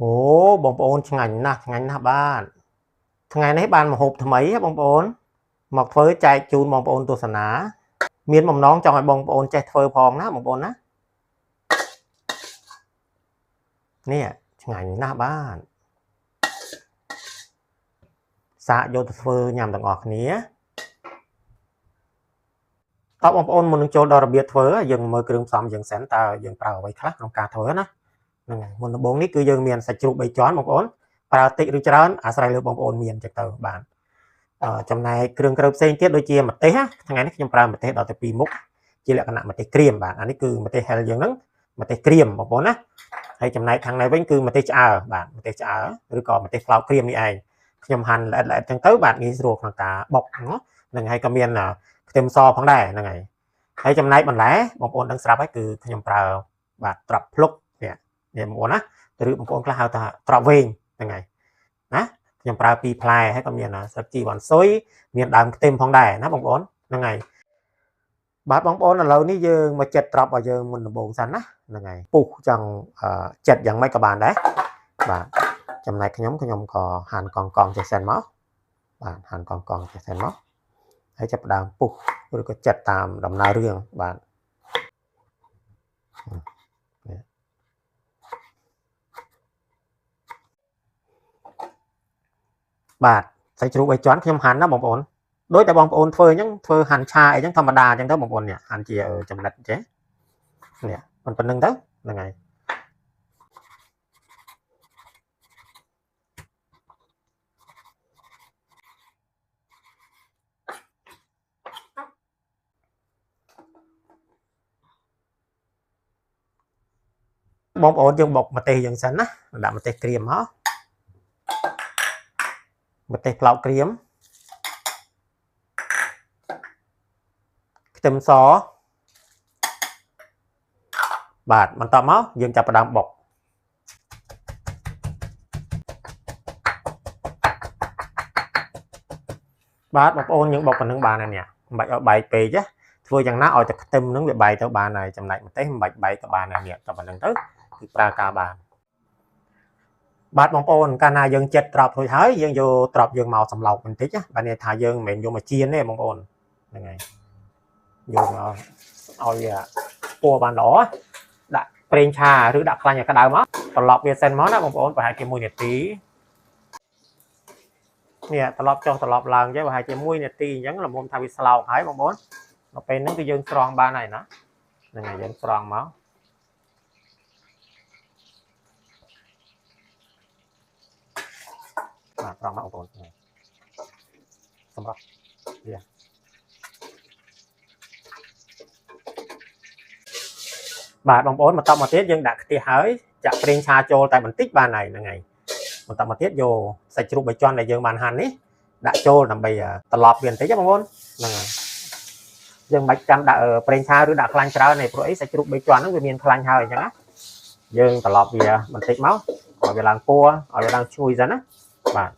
អូបងប្អូនឆ្ងាញ់ណាស់បាទថ្ងៃនេះបានម្ហូបថ្មីបងប្អូនមកធ្វើចែកជូនបងប្អូនទស្សនាមានបំណងចង់ឲ្យបងប្អូនចេះធ្វើផងណាបងប្អូនណានេះឆ្ងាញ់ណាស់បាទសាកយកទៅធ្វើញ៉ាំទាំងអស់គ្នាតើបងប្អូនមុននឹងចូលដល់របៀបធ្វើយើងមើលគ្រឿងផ្សំយើងសិនតើយើងប្រើអ្វីខ្លះក្នុងការធ្វើណាហ្នឹងហើយមុនដំបូងនេះគឺយើងមានសាច់ជ្រូក3ជាន់បងប្អូនប្រើតិចឬច្រើនអាស្រ័យលើបងប្អូនមានចឹងទៅបាទចំណែកគ្រឿងក្រៅផ្សេងទៀតដូចជាម្ទេសថ្ងៃនេះខ្ញុំប្រើម្ទេសដល់ទៅ2មុខជាលក្ខណៈម្ទេសក្រៀមបាទអានេះគឺម្ទេសហិលយើងហ្នឹងម្ទេសក្រៀមបងប្អូនណាហើយចំណែកខាងในវិញគឺម្ទេសឆ្អើរបាទម្ទេសឆ្អើរឬក៏ម្ទេសផ្លោកក្រៀមនេះឯងខ្ញុំហាន់ល្អិតៗចឹងទៅបាទងាយស្រួលក្នុងការបុកហ្នឹងហើយក៏មានខ្ទឹមសផងដែរហ្នឹងហើយចំណែកបន្លែបងប្អូនដឹងស្រាប់ហើយគឺខ្ញុំប្រើបាទត្រប់ភ្លុកនេះបងប្អូនណាឬបងប្អូនខ្លះហៅថាត្រប់វែងហ្នឹងហើយណាខ្ញុំប្រើ2ផ្លែហើយក៏មានស្លឹកជីវ៉ាន់ស៊ុយមានដើមខ្ទឹមផងដែរណាបងប្អូនហ្នឹងហើយបាទបងប្អូនឥឡូវនេះយើងមកចិតត្រប់ឲ្យយើងមុនដំបូងសិនណាហ្នឹងហើយពុះចង់ចិតយ៉ាងម៉េចក៏បានដែរបាទចំណែកខ្ញុំក៏ហាន់កង់ចេះសិនមកបាទហាន់កង់ចេះសិនមកហើយចាប់ផ្ដើមពុះឬក៏ចិតតាមដំណើររឿងបាទសាច់ជ្រូក3ជាន់ខ្ញុំហាន់ណាបងប្អូនដោយតែបងប្អូនធ្វើអញ្ចឹងធ្វើហាន់ឆាអីចឹងធម្មតាអញ្ចឹងទៅបងប្អូននេះហាន់ជាចំណិតចេះនេះប៉ុណ្្នឹងទៅហ្នឹងហើយបងប្អូនយើងបុកម្ទេសយើងសិនណាដាក់ម្ទេសក្រៀមមកម្ទេសផ្លោកក្រៀមខ្ទឹមសបាទបន្តមកយើងចាប់ផ្ដើមបុកបាទបងប្អូនយើងបុកប៉ុណ្្នឹងបានហើយនេះមិនបាច់ឲ្យបែកពេកណាធ្វើយ៉ាងណាឲ្យតែខ្ទឹមហ្នឹងវាបែកទៅបានហើយចំណែកម្ទេសមិនបាច់បែកទៅបានហើយនេះតែប៉ុណ្្នឹងទៅគឺប្រើការបានបាទបងប្អូនកាលណាយើងចិតត្រប់រួចហើយយើងយកត្រប់យើងមកសម្លោកបន្តិចណាបាទនេះថាយើងមិនមែនយកមកចៀនទេបងប្អូនហ្នឹងហើយយកមកឲ្យពណ៌បានល្អដាក់ប្រេងឆាឬដាក់ខ្លាញ់ឲ្យក្តៅមកត្រឡប់វាសិនមកណាបងប្អូនប្រហែលជា1នាទីនេះត្រឡប់ចុះត្រឡប់ឡើងចេះប្រហែលជា1នាទីអញ្ចឹងល្មមថាវាស្លោកហើយបងប្អូនដល់ពេលហ្នឹងគឺយើងស្រង់បានហើយណាហ្នឹងហើយយើងស្រង់មកបាទស្រង់មកបងប្អូនសម្រាប់វាបាទបងប្អូនបន្តមកទៀតយើងដាក់ខ្ទះហើយចាក់ប្រេងឆាចូលតែបន្តិចបានហើយហ្នឹងហើយបន្តមកទៀតយកសាច់ជ្រូក3ជាន់ដែលយើងបានហាន់នេះដាក់ចូលដើម្បីត្រឡប់វាបន្តិចបងប្អូនហ្នឹងហើយយើងមិនបាច់ចាំដាក់ប្រេងឆាឬដាក់ខ្លាញ់ច្រើនទេព្រោះអីសាច់ជ្រូក3ជាន់ហ្នឹងវាមានខ្លាញ់ហើយអញ្ចឹងណាយើងត្រឡប់វាបន្តិចមកឲ្យវាឡើងពណ៌ឲ្យវាឡើងឈ្ងុយសិនណាបាទ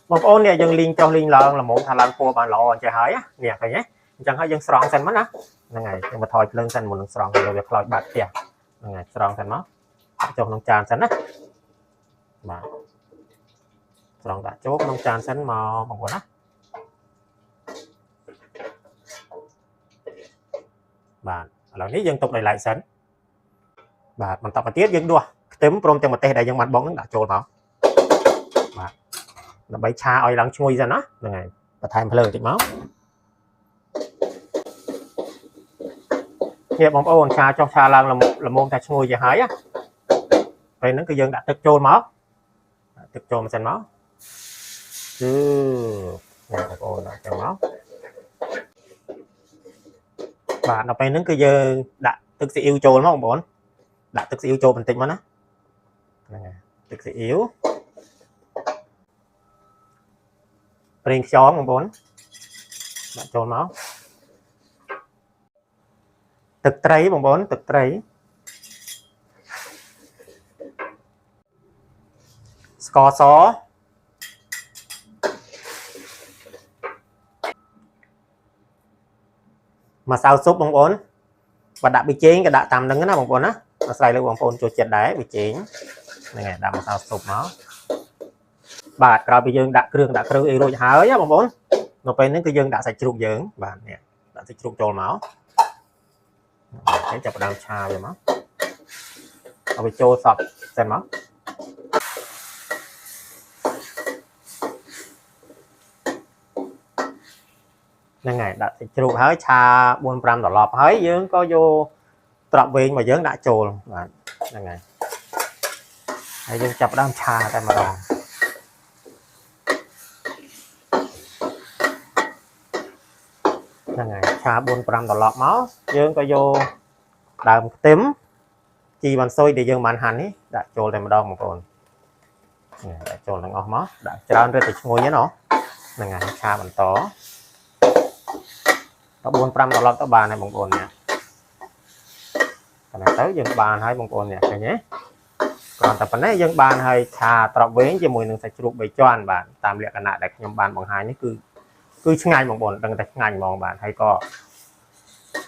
បងប្អូននេះយើងលីងចុះលីងឡើងល្មមថាឡើងពណ៌បានល្អអញ្ចឹងហើយនេះឃើញទេអញ្ចឹងហើយយើងស្រង់សិនមកណាហ្នឹងហើយយើងបន្ថយភ្លើងសិនមុននឹងស្រង់វាខ្លោចបាត់ផ្ទះហ្នឹងហើយស្រង់សិនមកចុះក្នុងចានសិនណាបាទស្រង់ដាក់ចូលក្នុងចានសិនមកបងប្អូនណាបាទឥឡូវនេះយើងទុកដោយឡែកសិនបាទបន្តមកទៀតយើងដួសខ្ទឹមព្រមទាំងម្ទេសដែលយើងបានបុកហ្នឹងដាក់ចូលមកបាទដើម្បីឆាឲ្យឡើងឈ្ងុយសិនណាហ្នឹងហើយបន្ថែមភ្លើងតិចមកនេះបងប្អូនឆាចុះឆាឡើងល្មមតែឈ្ងុយទៅហើយពេលហ្នឹងគឺយើងដាក់ទឹកចូលមកទឹកចូលមកសិនមកគឺបងប្អូនដាក់ចូលមកបាទដល់ពេលហ្នឹងគឺយើងដាក់ទឹកស៊ីអ៊ីវចូលមកបងប្អូនដាក់ទឹកស៊ីអ៊ីវចូលបន្តិចមកណាហ្នឹងហើយទឹកស៊ីអ៊ីវប្រេងខ្យងបងប្អូនដាក់ចូលមកទឹកត្រីបងប្អូនទឹកត្រីស្ករស mà sao súp bông ổn và đã bị chế cái đã tạm đứng đó bông ổn á nó xài lên bông ổn cho chết đáy bị chế này đã mà sao súp nó bà rồi bây giờ đã kêu rồi hái á bông ổn nó phải đến cái dân đã sạch chuột dưỡng bạn nè đã sạch chuột trồn máu cái chập đào trà rồi máuเอาไปโจสอบเสร็จมั้งนั่นไงดัดสรุปให้ชาบนปรามตลอดให้ยืงก็โยตรับเวงมายืงđãโจลนั่นไงให้ยืงจับด้ามชาแต่มาลองนั่นไงชาบนปรามตลอดมั้งยืงก็โยดามเต็มchi bàn xôi để dương bàn hành ấy đã trộn lên một đòn một con đã trộn lên ngọt máu đã trao ra từ ngồi nhé nó là ngày xa bàn tó có 400 đô la các bạn này một con nè cái này tới dương bàn hay một con nè cái nhé còn tập này dương bàn hay trà trọc vén cho mùi nâng sạch chụp bày cho anh bạn tạm liệt cái này để nhóm bàn bằng hai nhé cứ ngày một con đừng đặt ngày mong bạn hay có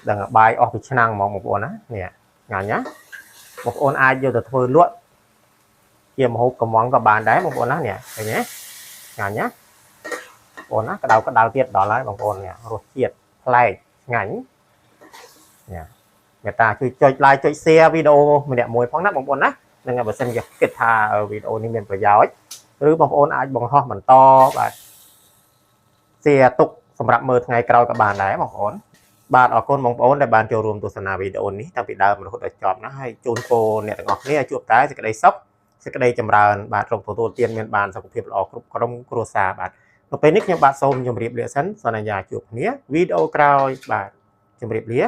đừng bài off cái năng mong một con á nè ngày nhá một con ai vô từ thôi luôn kia một hộp cầm món các bạn đấy một con đó nè thấy nhé ngàn nhá con á cái đầu tiết đó là bằng con nè rồi chiết play ngắn nè người ta chơi like chơi share video mình đẹp mùi phóng nắp bằng con á nên là bữa xem việc kết thà ở video này mình phải giáo ấyหรือ bằng con ai bằng ho mình to và share tục សម្រាប់មើលថ្ងៃក្រោយក៏បានដែរបងប្អូនបាទអរគុណបងប្អូនដែលបានចូលរួមទស្សនាវីដេអូនេះតាំងពីដើមរហូតដល់ចប់ណាហើយជូនពរអ្នកទាំងអស់គ្នាជួបតែសេចក្តីសុខសេចក្តីចម្រើនបាទរកទទួលទានមានបានសុខភាពល្អគ្រប់ក្រុមគ្រួសារបាទនៅពេលនេះខ្ញុំបាទសូមជម្រាបលាសិនសន្យាជួបគ្នាវីដេអូក្រោយបាទជម្រាបលា